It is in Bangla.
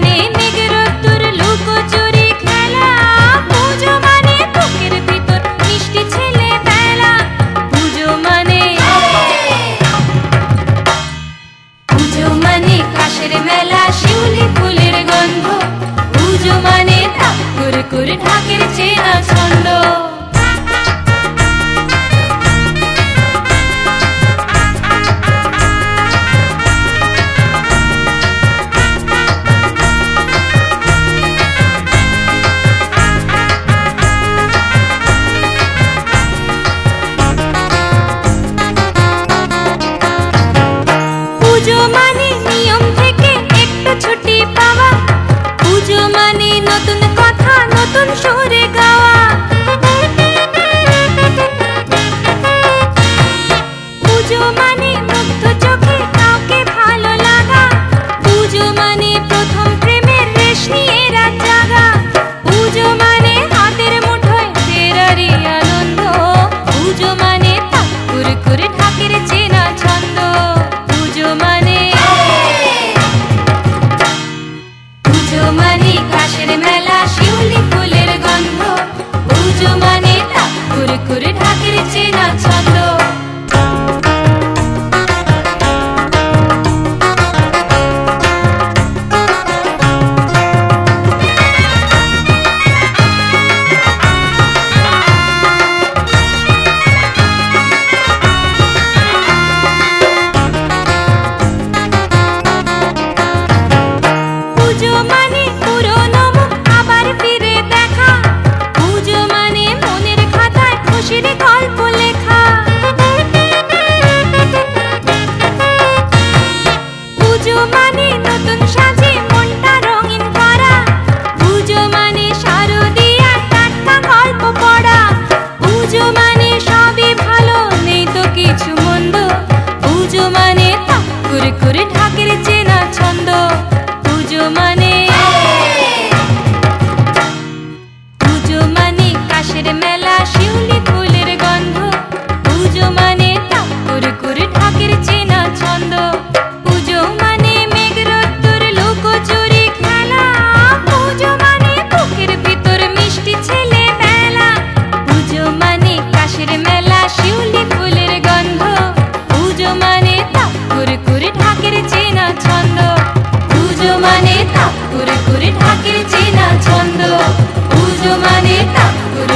মানে মেঘের রোদ্দুর লুকোচুরি খেলা, পুজো মানে বুকের ভিতর মিষ্টি ছেলেবেলা। পুজো মানে কাশের মেলা, শিউলি ফুলের গন্ধ। পুজো মানে ঠাকুর করে ঢাকের চেনা ছন্দ। পুজো মানে নিয়ম থেকে একটু ছুটি পাওয়া, পুজো মানে নতুন কথা নতুন সুরে গাওয়া। পুজো মানে মুগ্ধ চোখে কাউকে ভালো লাগা, পুজো মানে প্রথম প্রেমের রেশ নিয়ে রাত জাগা। পুজো মানে হাতের মুঠোয় ফেরারি আনন্দ, পুজো মানে ঠাকুর করে ঢাকের চেনা ছন্দ। পুজো মানে কাশের মেলা, শিউলি ফুলের গন্ধ। পুজো মানে ঠাকুর করে ঢাকের চেনা ছন্দ। পুজো মানে পুরনো মুখ আবার ফিরে দেখা, পুজো মানে মনের খাতায় খুশির গল্প লেখা। পুজো মানে নতুন সাজে মনটা রঙিন করা, পুজো মানে শারদীয়ার টাটকা গল্প পড়া। পুজো মানে সবই ভালো নেই তো কিছু মন্দ, পুজো মানে ঠাকুর করে ঢাকের চেনা ছন্দ। পুজো মানে কাশের মেলা, শিউলি ফুলের গন্ধ। পুজো মানে ঠাকুর করে ঢাকের চেনা ছন্দ। পুজো মানে মেঘ রোদ্দুর লুকোচুরি খেলা, পুজো মানে বুকের ভিতর মিষ্টি ছেলেবেলা। পুজো মানে কাশের মেলা, শিউলি ফুলের গন্ধ। পুজো মানে ঠাকুর করে ঢাকের চেনা ছন্দ। পুজো মানে ঠাকুর করে ঢাকের চেনা ছন্দ। পুজো মানে ঠাকুর